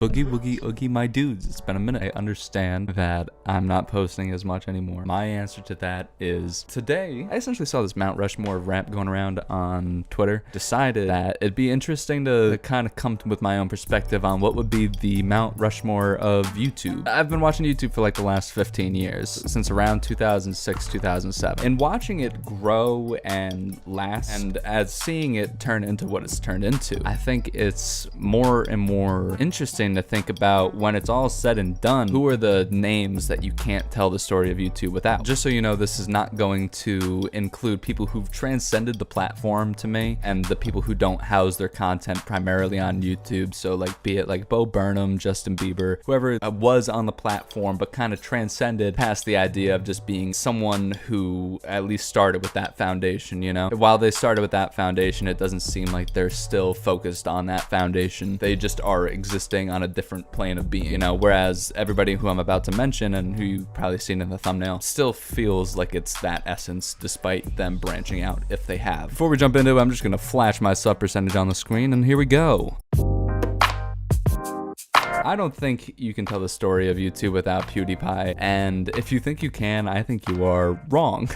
Boogie woogie oogie my dudes, it's been a minute. I understand that I'm not posting as much anymore. My answer to that is today I essentially saw this Mount Rushmore rap going around on Twitter. Decided that it'd be interesting to kind of come with my own perspective on what would be the Mount Rushmore of YouTube. I've been watching YouTube for like the last 15 years, since around 2006, 2007. And watching it grow and last, and as seeing it turn into what it's turned into, I think it's more and more interesting to think about when it's all said and done, who are the names that you can't tell the story of YouTube without. Just so you know, this is not going to include people who've transcended the platform to me and the people who don't house their content primarily on YouTube. So like, be it like Bo Burnham, Justin Bieber, whoever was on the platform but kind of transcended past the idea of just being someone who at least started with that foundation, you know? While they started with that foundation, it doesn't seem like they're still focused on that foundation. They just are existing on a different plane of being, you know? Whereas everybody who I'm about to mention and who you've probably seen in the thumbnail still feels like it's that essence despite them branching out if they have. Before we jump into it, I'm just gonna flash my sub percentage on the screen and here we go. I don't think you can tell the story of YouTube without PewDiePie, and if you think you can, I think you are wrong.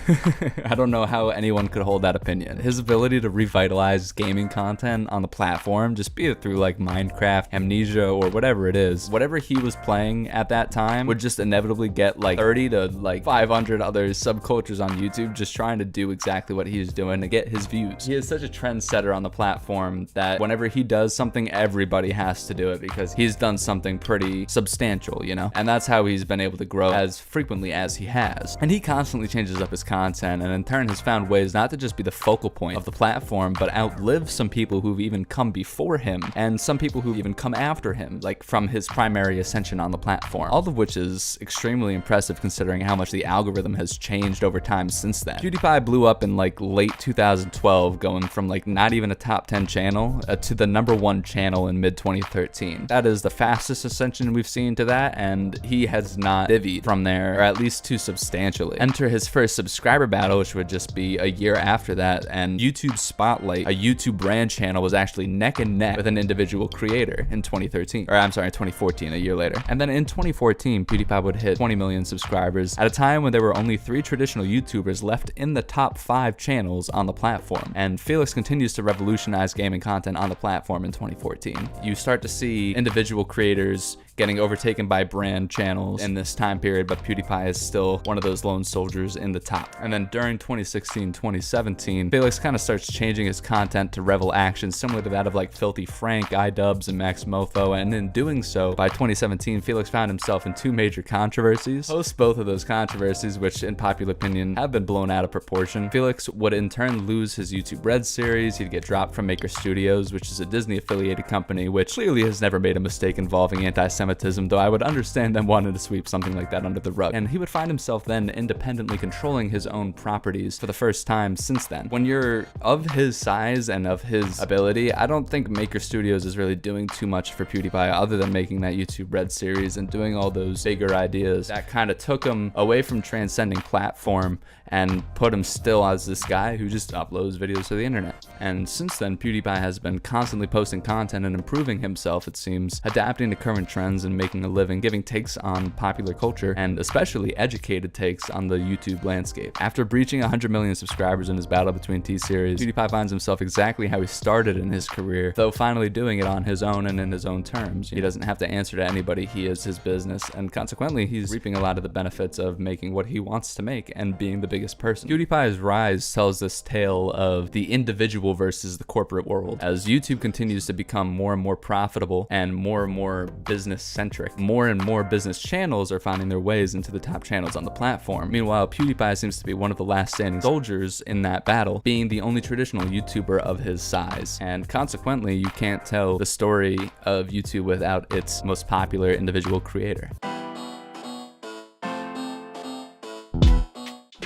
I don't know how anyone could hold that opinion. His ability to revitalize gaming content on the platform, just be it through like Minecraft, Amnesia, or whatever it is, whatever he was playing at that time would just inevitably get like 30 to like 500 other subcultures on YouTube just trying to do exactly what he's doing to get his views. He is such a trendsetter on the platform that whenever he does something, everybody has to do it because he's done something pretty substantial, you know? And that's how he's been able to grow as frequently as he has. And he constantly changes up his content and in turn has found ways not to just be the focal point of the platform, but outlive some people who've even come before him and some people who've even come after him, like from his primary ascension on the platform. All of which is extremely impressive considering how much the algorithm has changed over time since then. PewDiePie blew up in like late 2012, going from like not even a top 10 channel to the #1 channel in mid 2013. That is the fastest ascension we've seen to that, and he has not divvied from there, or at least too substantially. Enter his first subscriber battle, which would just be a year after that, and YouTube Spotlight, a YouTube brand channel, was actually neck and neck with an individual creator in 2013, or I'm sorry, 2014, a year later. And then in 2014, PewDiePie would hit 20 million subscribers at a time when there were only 3 traditional YouTubers left in the top 5 channels on the platform. And Felix continues to revolutionize gaming content on the platform in 2014. You start to see individual creators getting overtaken by brand channels in this time period, but PewDiePie is still one of those lone soldiers in the top. And then during 2016, 2017, Felix kind of starts changing his content to revel action similar to that of like Filthy Frank, iDubbbz, and Max Mofo, and in doing so, by 2017, Felix found himself in 2 major controversies. Post both of those controversies, which in popular opinion have been blown out of proportion, Felix would in turn lose his YouTube Red series. He'd get dropped from Maker Studios, which is a Disney affiliated company, which clearly has never made a mistake involving anti-Semitism, though I would understand them wanting to sweep something like that under the rug. And he would find himself then independently controlling his own properties for the first time since then. When you're of his size and of his ability, I don't think Maker Studios is really doing too much for PewDiePie other than making that YouTube Red series and doing all those bigger ideas that kind of took him away from transcending platform and put him still as this guy who just uploads videos to the internet. And since then, PewDiePie has been constantly posting content and improving himself, it seems, adapting to current trends and making a living, giving takes on popular culture and especially educated takes on the YouTube landscape. After breaching 100 million subscribers in his battle between T-Series, PewDiePie finds himself exactly how he started in his career, though finally doing it on his own and in his own terms. He doesn't have to answer to anybody, he is his business, and consequently he's reaping a lot of the benefits of making what he wants to make and being the biggest person. PewDiePie's rise tells this tale of the individual versus the corporate world. As YouTube continues to become more and more profitable and more business centric, more and more business channels are finding their ways into the top channels on the platform. Meanwhile, PewDiePie seems to be one of the last standing soldiers in that battle, being the only traditional YouTuber of his size. And consequently, you can't tell the story of YouTube without its most popular individual creator.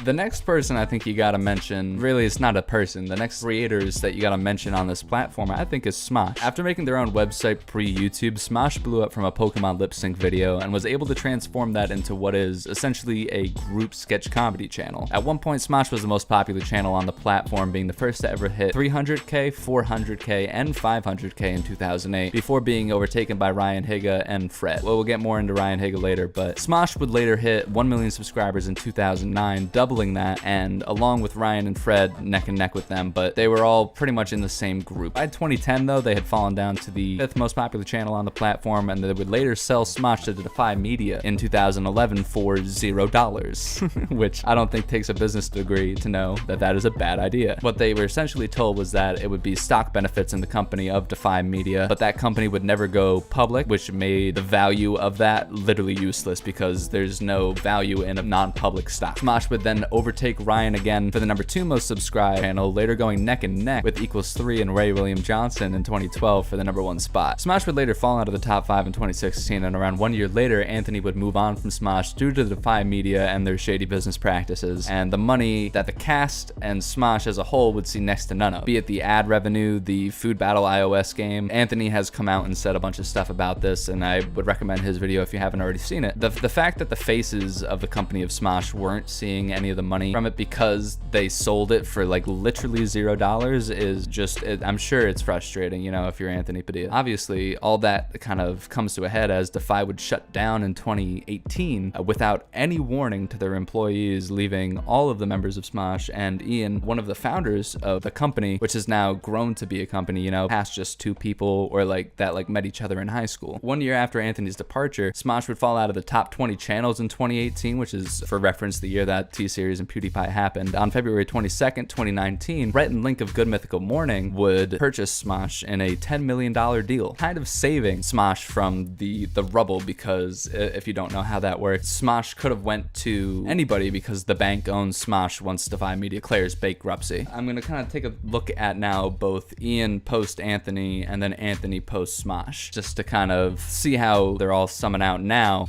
The next person I think you gotta mention, really it's not a person, the next creators that you gotta mention on this platform I think is Smosh. After making their own website pre-YouTube, Smosh blew up from a Pokemon lip sync video and was able to transform that into what is essentially a group sketch comedy channel. At one point, Smosh was the most popular channel on the platform, being the first to ever hit 300k, 400k, and 500k in 2008, before being overtaken by Ryan Higa and Fred. Well, we'll get more into Ryan Higa later, but Smosh would later hit 1 million subscribers in 2009, doubling that, and along with Ryan and Fred, neck and neck with them, but they were all pretty much in the same group. By 2010 though, they had fallen down to the 5th most popular channel on the platform, and they would later sell Smosh to the Defy Media in 2011 for $0, which I don't think takes a business degree to know that that is a bad idea. What they were essentially told was that it would be stock benefits in the company of Defy Media, but that company would never go public, which made the value of that literally useless because there's no value in a non-public stock. Smosh would then overtake Ryan again for the number 2 most subscribed channel, later going neck and neck with Equals3 and Ray William Johnson in 2012 for the number 1 spot. Smosh would later fall out of the top 5 in 2016, and around 1 year later, Anthony would move on from Smosh due to the Defy Media and their shady business practices, and the money that the cast and Smosh as a whole would see next to none of. Be it the ad revenue, the Food Battle iOS game. Anthony has come out and said a bunch of stuff about this, and I would recommend his video if you haven't already seen it. The fact that the faces of the company of Smosh weren't seeing any of the money from it because they sold it for like literally $0 is just, I'm sure it's frustrating, you know, if you're Anthony Padilla. Obviously, all that kind of comes to a head as Defy would shut down in 2018 without any warning to their employees, leaving all of the members of Smosh and Ian, one of the founders of the company, which has now grown to be a company, you know, past just 2 people or like that like met each other in high school. 1 year after Anthony's departure, Smosh would fall out of the top 20 channels in 2018, which is, for reference, the year that T-Series and PewDiePie happened. On February 22nd, 2019, Rhett and Link of Good Mythical Morning would purchase Smosh in a $10 million deal, kind of saving Smosh from the rubble, because if you don't know how that works, Smosh could have went to anybody because the bank owns Smosh once Defy Media declares bankruptcy. I'm gonna kind of take a look at now both Ian post Anthony and then Anthony post Smosh, just to kind of see how they're all summing out now.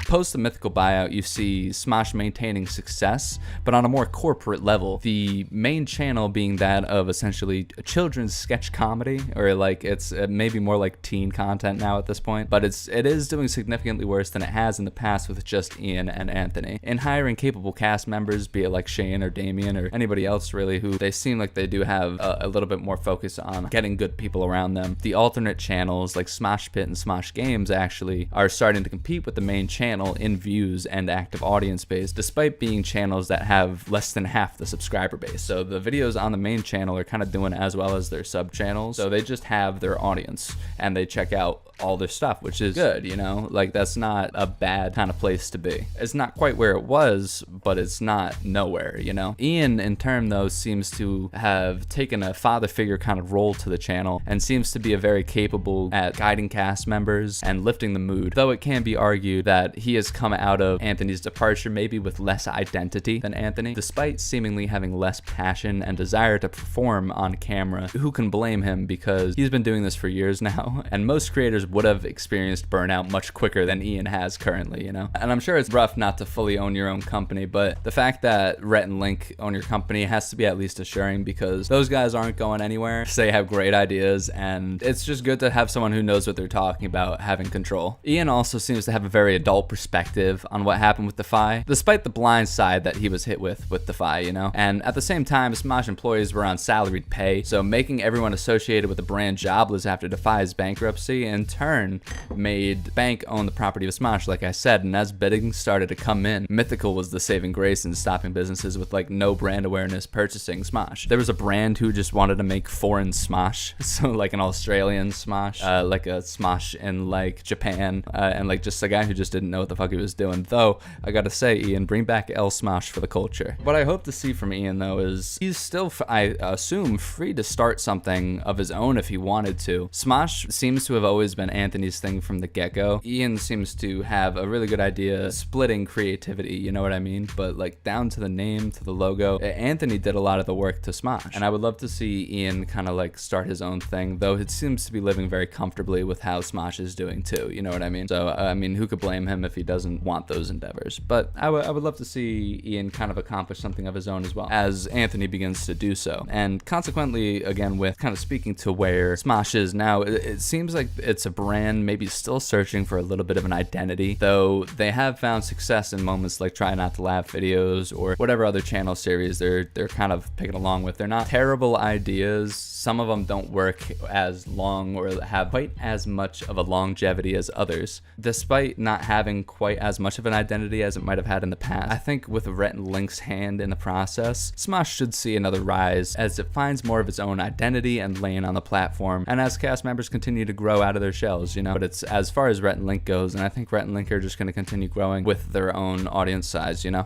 Post the mythical buyout, you see Smosh maintaining success, but on a more corporate level. The main channel being that of essentially a children's sketch comedy, or like it's maybe more like teen content now at this point, but it is doing significantly worse than it has in the past with just Ian and Anthony. In hiring capable cast members, be it like Shane or Damien or anybody else really, who they seem like they do have a little bit more focus on getting good people around them. The alternate channels like Smosh Pit and Smosh Games actually are starting to compete with the main channel in views and active audience base, despite being channels that have less than half the subscriber base. So the videos on the main channel are kind of doing as well as their sub channels, so they just have their audience and they check out all their stuff, which is good, you know, like that's not a bad kind of place to be. It's not quite where it was, but it's not nowhere, you know. Ian in turn though seems to have taken a father figure kind of role to the channel and seems to be a very capable at guiding cast members and lifting the mood, though it can be argued that he has come out of Anthony's departure maybe with less identity than Anthony, despite seemingly having less passion and desire to perform on camera. Who can blame him, because he's been doing this for years now, and most creators would have experienced burnout much quicker than Ian has currently, you know. And I'm sure it's rough not to fully own your own company, but the fact that Rhett and Link own your company has to be at least assuring, because those guys aren't going anywhere. They have great ideas, and it's just good to have someone who knows what they're talking about having control. Ian also seems to have a very adult perspective on what happened with Defy, despite the blind side that he was hit with Defy, you know. And at the same time, Smosh employees were on salaried pay, so making everyone associated with the brand jobless after Defy's bankruptcy in turn made bank own the property of Smosh, like I said, and as bidding started to come in, Mythical was the saving grace in stopping businesses with like no brand awareness purchasing Smosh. There was a brand who just wanted to make foreign Smosh, so like an Australian Smosh, like a Smosh in like Japan, and like just a guy who just didn't know what the fuck he was doing. Though, I gotta say, Ian, bring back Smosh for the culture. What I hope to see from Ian, though, is he's still, I assume, free to start something of his own if he wanted to. Smosh seems to have always been Anthony's thing from the get-go. Ian seems to have a really good idea splitting creativity, you know what I mean? But like down to the name, to the logo, Anthony did a lot of the work to Smosh. And I would love to see Ian kind of like start his own thing, though it seems to be living very comfortably with how Smosh is doing too, you know what I mean? So, I mean, who could blame him if he doesn't want those endeavors? But I would love to see Ian kind of accomplish something of his own as well, as Anthony begins to do so. And consequently, again, with kind of speaking to where Smosh is now, it seems like it's a brand maybe still searching for a little bit of an identity, though they have found success in moments like Try Not to Laugh videos or whatever other channel series they're kind of picking along with. They're not terrible ideas. Some of them don't work as long or have quite as much of a longevity as others, despite not having quite as much of an identity as it might have had in the past. I think with Rhett and Link's hand in the process, Smosh should see another rise as it finds more of its own identity and lane on the platform, and as cast members continue to grow out of their shells, you know. But it's as far as Rhett and Link goes, and I think Rhett and Link are just going to continue growing with their own audience size, you know.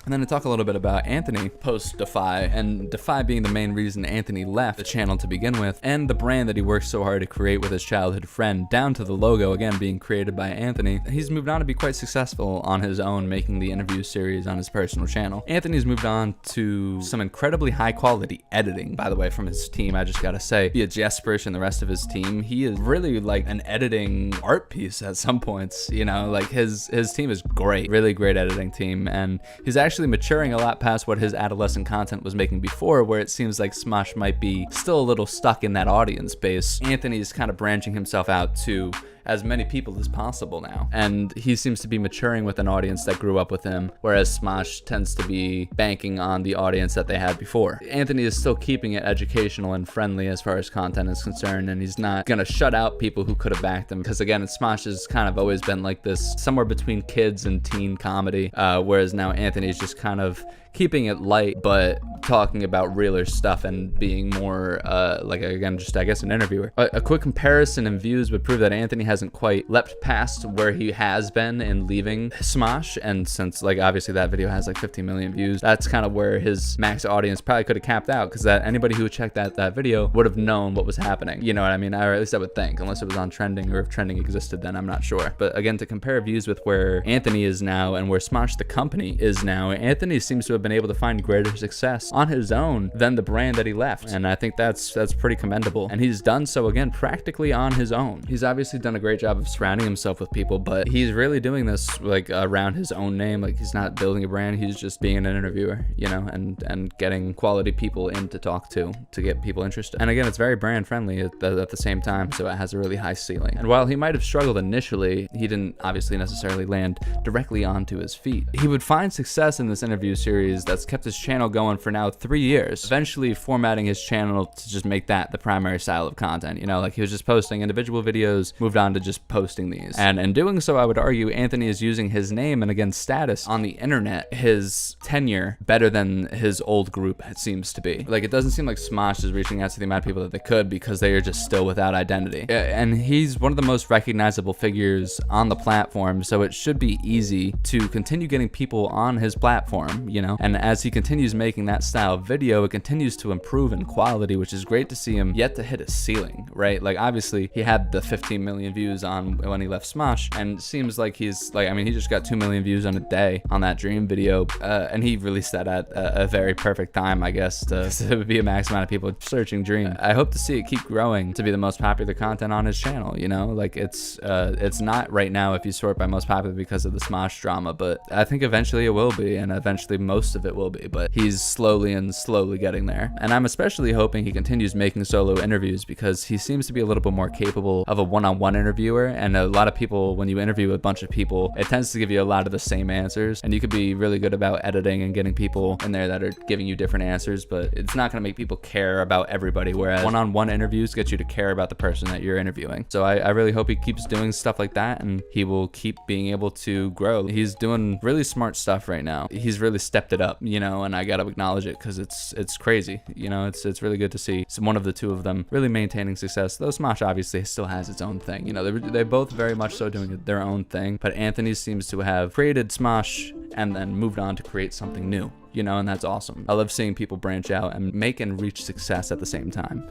And then to talk a little bit about Anthony post Defy, and Defy being the main reason Anthony left the channel to begin with, and the brand that he worked so hard to create with his childhood friend, down to the logo again being created by Anthony. He's moved on to be quite successful on his own, making the interview series on his personal channel. Anthony's moved on to some incredibly high quality editing, by the way, from his team. I just gotta say, via Jespersh and the rest of his team, he is really like an editing art piece at some points, you know. Like his team is great, really great editing team, and he's actually maturing a lot past what his adolescent content was making before, where it seems like Smosh might be still a little stuck in that audience base. Anthony's kind of branching himself out to as many people as possible now, and he seems to be maturing with an audience that grew up with him, whereas Smosh tends to be banking on the audience that they had before. Anthony is still keeping it educational and friendly as far as content is concerned, and he's not gonna shut out people who could have backed him, because again, Smosh has kind of always been like this, somewhere between kids and teen comedy, whereas now Anthony's just kind of keeping it light, but talking about realer stuff and being more like, again, just I guess an interviewer. A quick comparison in views would prove that Anthony hasn't quite leapt past where he has been in leaving Smosh, and since like obviously that video has like 15 million views, that's kind of where his max audience probably could have capped out, because that anybody who checked that video would have known what was happening, you know what I mean? Or at least I would think, unless it was on trending, or if trending existed, then I'm not sure. But again, to compare views with where Anthony is now and where Smosh the company is now, Anthony seems to have been able to find greater success on his own than the brand that he left, and I think that's pretty commendable, and he's done so again practically on his own. He's obviously done a great job of surrounding himself with people, but he's really doing this like around his own name. Like he's not building a brand, he's just being an interviewer, you know, and getting quality people in to talk to get people interested. And again, it's very brand friendly at the same time, so it has a really high ceiling. And while he might have struggled initially, he didn't obviously necessarily land directly onto his feet. He would find success in this interview series that's kept his channel going for now 3 years, eventually formatting his channel to just make that the primary style of content, you know, like he was just posting individual videos, moved on to just posting these, and in doing so, I would argue Anthony is using his name and again status on the internet, his tenure, better than his old group it seems to be. Like it doesn't seem like Smosh is reaching out to the amount of people that they could, because they are just still without identity, and he's one of the most recognizable figures on the platform, so it should be easy to continue getting people on his platform, you know. And as he continues making that style of video, it continues to improve in quality, which is great to see him yet to hit a ceiling, right? Like obviously he had the 15 million views on when he left Smosh, and it seems like he's like, I mean, he just got 2 million views on a day on that dream video, and he released that at a very perfect time, I guess, to be a max amount of people searching Dream. I hope to see it keep growing to be the most popular content on his channel, you know. Like it's not right now if you sort by most popular because of the Smosh drama, but I think eventually it will be, and eventually most of it will be, but he's slowly getting there. And I'm especially hoping he continues making solo interviews, because he seems to be a little bit more capable of a one-on-one interviewer, and a lot of people, when you interview a bunch of people, it tends to give you a lot of the same answers, and you could be really good about editing and getting people in there that are giving you different answers, but it's not going to make people care about everybody, whereas one-on-one interviews get you to care about the person that you're interviewing. So I really hope he keeps doing stuff like that, and he will keep being able to grow. He's doing really smart stuff right now. He's really stepped it up, you know, and I gotta acknowledge it because it's crazy. You know, it's really good to see one of the two of them really maintaining success, though Smosh obviously still has its own thing. You know, they both very much so doing their own thing, but Anthony seems to have created Smosh and then moved on to create something new, you know, and that's awesome. I love seeing people branch out and make and reach success at the same time.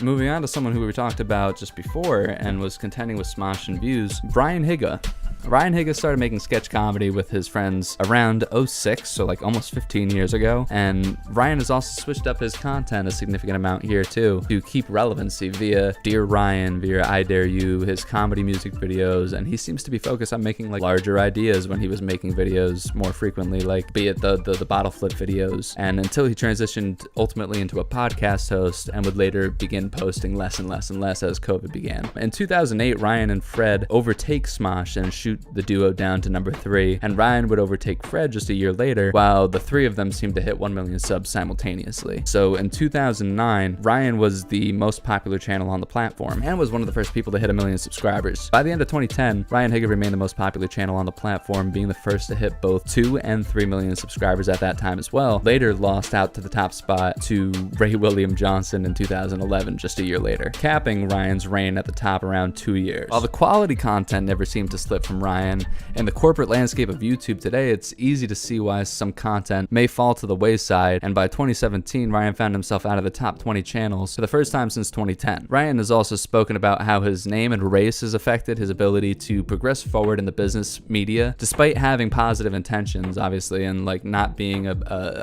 Moving on to someone who we talked about just before and was contending with Smosh and views, Ryan Higa. Ryan Higa started making sketch comedy with his friends around 06, so like almost 15 years ago, and Ryan has also switched up his content a significant amount here too to keep relevancy via Dear Ryan, via I Dare You, his comedy music videos, and he seems to be focused on making like larger ideas when he was making videos more frequently, like be it the bottle flip videos, and until he transitioned ultimately into a podcast host and would later begin posting less and less and less as COVID began. In 2008, Ryan and Fred overtake Smosh and shoot the duo down to number 3, and Ryan would overtake Fred just a year later, while the three of them seemed to hit 1 million subs simultaneously. So in 2009, Ryan was the most popular channel on the platform and was one of the first people to hit 1 million subscribers. By the end of 2010, Ryan Higa remained the most popular channel on the platform, being the first to hit both 2 and 3 million subscribers at that time as well. Later lost out to the top spot to Ray William Johnson in 2011, just a year later, capping Ryan's reign at the top around 2 years. While the quality content never seemed to slip from Ryan, in the corporate landscape of YouTube today, it's easy to see why some content may fall to the wayside, and by 2017, Ryan found himself out of the top 20 channels for the first time since 2010. Ryan has also spoken about how his name and race has affected his ability to progress forward in the business media, despite having positive intentions, obviously, and like not being a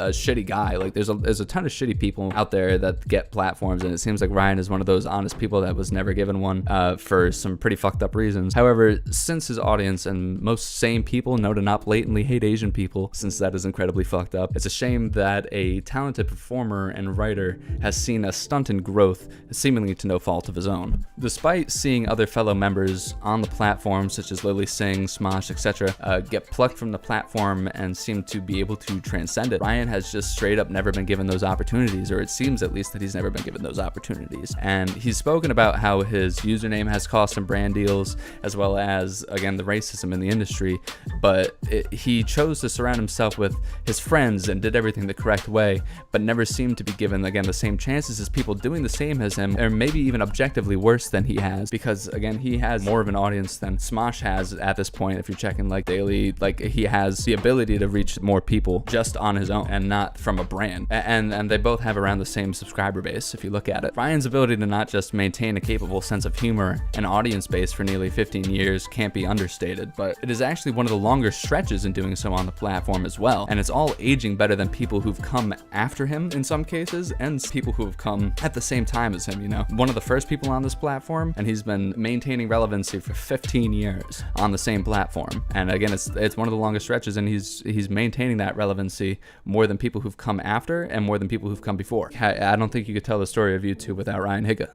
shitty guy. Like there's a ton of shitty people out there that get platforms, and it seems like Ryan is one of those honest people that was never given one for some pretty fucked up reasons. However, since his audience and most sane people know to not blatantly hate Asian people, since that is incredibly fucked up, it's a shame that a talented performer and writer has seen a stunt in growth, seemingly to no fault of his own. Despite seeing other fellow members on the platform, such as Lily Singh, Smosh, etc., get plucked from the platform and seem to be able to transcend it, Ryan has just straight up never been given those opportunities, or it seems at least that he's never been given those opportunities. And he's spoken about how his username has cost him brand deals, as well as, again, the racism in the industry, but he chose to surround himself with his friends and did everything the correct way, but never seemed to be given, again, the same chances as people doing the same as him, or maybe even objectively worse than he has, because, again, he has more of an audience than Smosh has at this point. If you're checking like daily, like he has the ability to reach more people just on his own and not from a brand, and they both have around the same subscriber base if you look at it. Ryan's ability to not just maintain a capable sense of humor and audience base for nearly 15 years can't be understated, but it is actually one of the longer stretches in doing so on the platform as well, and it's all aging better than people who've come after him in some cases, and people who have come at the same time as him, you know. One of the first people on this platform, and he's been maintaining relevancy for 15 years on the same platform, and again, it's one of the longest stretches, and he's maintaining that relevancy more than people who've come after and more than people who've come before. I don't think you could tell the story of YouTube without Ryan Higa.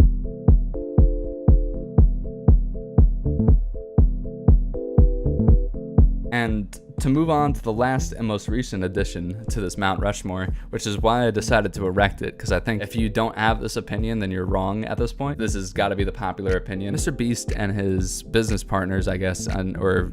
And to move on to the last and most recent addition to this Mount Rushmore, which is why I decided to erect it, because I think if you don't have this opinion, then you're wrong at this point. This has got to be the popular opinion. MrBeast and his business partners, I guess, or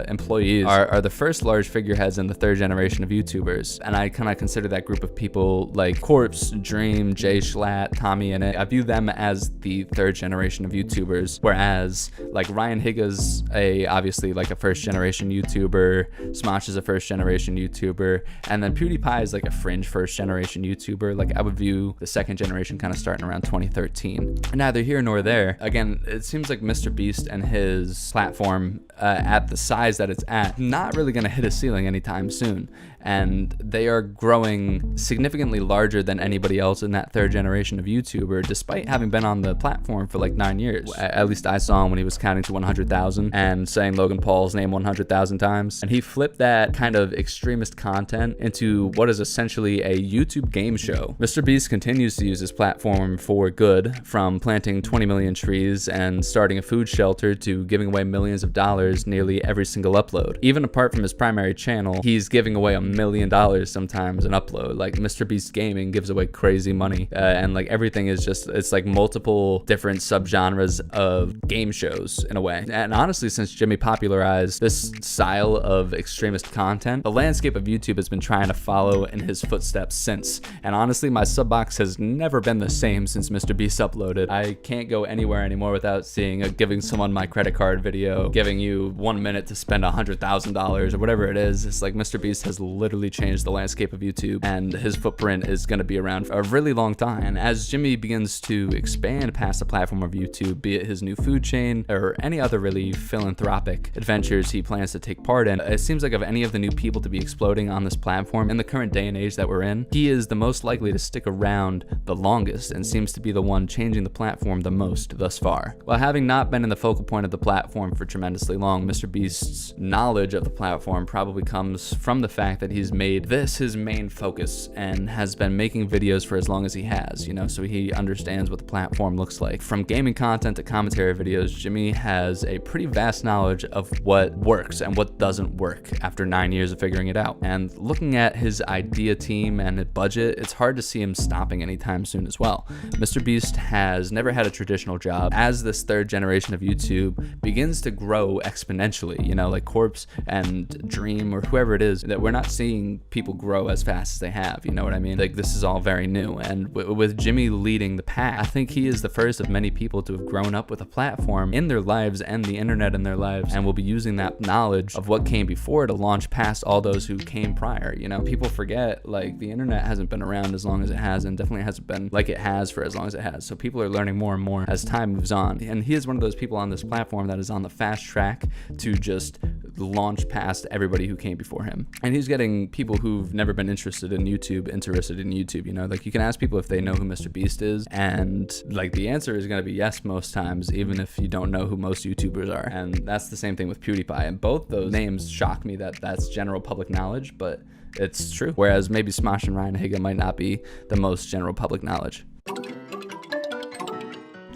employees, are the first large figureheads in the third generation of YouTubers, and I kind of consider that group of people like Corpse, Dream, Jay Schlatt, Tommy in it. I view them as the third generation of YouTubers, whereas like Ryan Higa's obviously like a first generation YouTuber, Smosh is a first generation YouTuber, and then PewDiePie is like a fringe first generation YouTuber. Like I would view the second generation kind of starting around 2013. Neither here nor there. Again, it seems like MrBeast and his platform at the size that it's at, not really going to hit a ceiling anytime soon. And they are growing significantly larger than anybody else in that third generation of YouTuber, despite having been on the platform for like 9 years. At least I saw him when he was counting to 100,000 and saying Logan Paul's name 100,000 times. And he flipped flip that kind of extremist content into what is essentially a YouTube game show. MrBeast continues to use his platform for good, from planting 20 million trees and starting a food shelter to giving away millions of dollars nearly every single upload. Even apart from his primary channel, he's giving away $1 million sometimes an upload. Like, MrBeast Gaming gives away crazy money, and like everything is just, it's like multiple different subgenres of game shows in a way. And honestly, since Jimmy popularized this style of extremist content, the landscape of YouTube has been trying to follow in his footsteps since. And honestly, my sub box has never been the same since MrBeast uploaded. I can't go anywhere anymore without seeing giving someone my credit card video, giving you 1 minute to spend $100,000 or whatever it is. It's like MrBeast has literally changed the landscape of YouTube, and his footprint is going to be around for a really long time. And as Jimmy begins to expand past the platform of YouTube, be it his new food chain or any other really philanthropic adventures he plans to take part in, it seems like of any of the new people to be exploding on this platform in the current day and age that we're in, he is the most likely to stick around the longest and seems to be the one changing the platform the most thus far. While having not been in the focal point of the platform for tremendously long, MrBeast's knowledge of the platform probably comes from the fact that he's made this his main focus and has been making videos for as long as he has, you know, so he understands what the platform looks like. From gaming content to commentary videos, Jimmy has a pretty vast knowledge of what works and what doesn't work after 9 years of figuring it out. And looking at his idea team and his budget, it's hard to see him stopping anytime soon as well. MrBeast has never had a traditional job. As this third generation of YouTube begins to grow exponentially, you know, like Corpse and Dream or whoever it is, that we're not seeing people grow as fast as they have, you know what I mean? Like, this is all very new. And with Jimmy leading the pack, I think he is the first of many people to have grown up with a platform in their lives and the internet in their lives, and will be using that knowledge of what came before to launch past all those who came prior. You know, people forget, like, the internet hasn't been around as long as it has, and definitely hasn't been like it has for as long as it has. So people are learning more and more as time moves on. And he is one of those people on this platform that is on the fast track to just launch past everybody who came before him. And he's getting people who've never been interested in YouTube, you know, like, you can ask people if they know who MrBeast is, and like the answer is going to be yes most times, even if you don't know who most YouTubers are. And that's the same thing with PewDiePie, and both those names shock me that that's general public knowledge, but it's true. Whereas maybe Smosh and Higa might not be the most general public knowledge.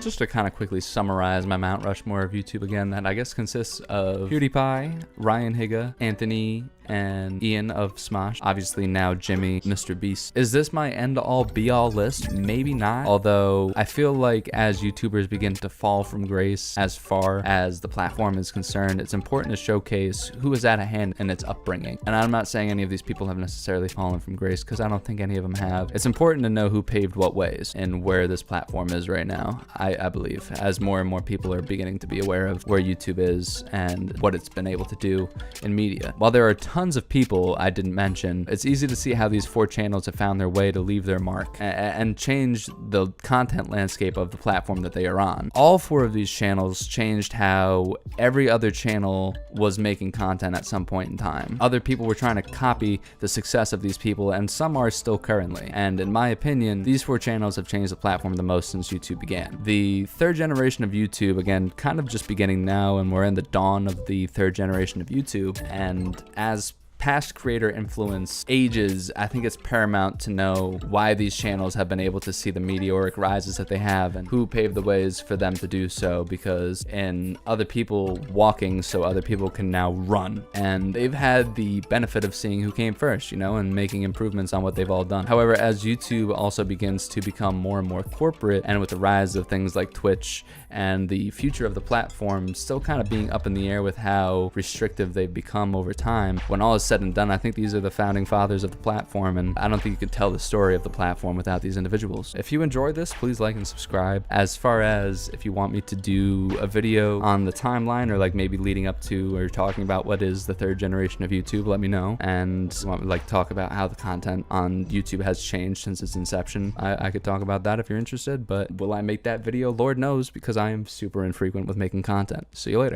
Just to kind of quickly summarize my Mount Rushmore of YouTube again, that I guess consists of PewDiePie, Higa, Anthony, and Ian of Smosh. Obviously now Jimmy, MrBeast. Is this my end-all be-all list? Maybe not. Although I feel like as YouTubers begin to fall from grace as far as the platform is concerned, it's important to showcase who is at a hand in its upbringing. And I'm not saying any of these people have necessarily fallen from grace, because I don't think any of them have. It's important to know who paved what ways and where this platform is right now, I believe, as more and more people are beginning to be aware of where YouTube is and what it's been able to do in media. While there are tons of people I didn't mention, it's easy to see how these 4 channels have found their way to leave their mark and change the content landscape of the platform that they are on. All 4 of these channels changed how every other channel was making content at some point in time. Other people were trying to copy the success of these people, and some are still currently. And in my opinion, these 4 channels have changed the platform the most since YouTube began. The third generation of YouTube, again, kind of just beginning now, and we're in the dawn of the third generation of YouTube. And as past creator influence ages, I think it's paramount to know why these channels have been able to see the meteoric rises that they have and who paved the ways for them to do so, because in other people walking so other people can now run, and they've had the benefit of seeing who came first, you know, and making improvements on what they've all done. However, as YouTube also begins to become more and more corporate, and with the rise of things like Twitch and the future of the platform still kind of being up in the air with how restrictive they've become over time, when all is said and done, I think these are the founding fathers of the platform, and I don't think you could tell the story of the platform without these individuals. If you enjoyed this, please like and subscribe. As far as if you want me to do a video on the timeline, or like maybe leading up to or talking about what is the third generation of YouTube, let me know. And want me to like talk about how the content on YouTube has changed since its inception, I could talk about that if you're interested. But will I make that video? Lord knows, because I am super infrequent with making content. See you later.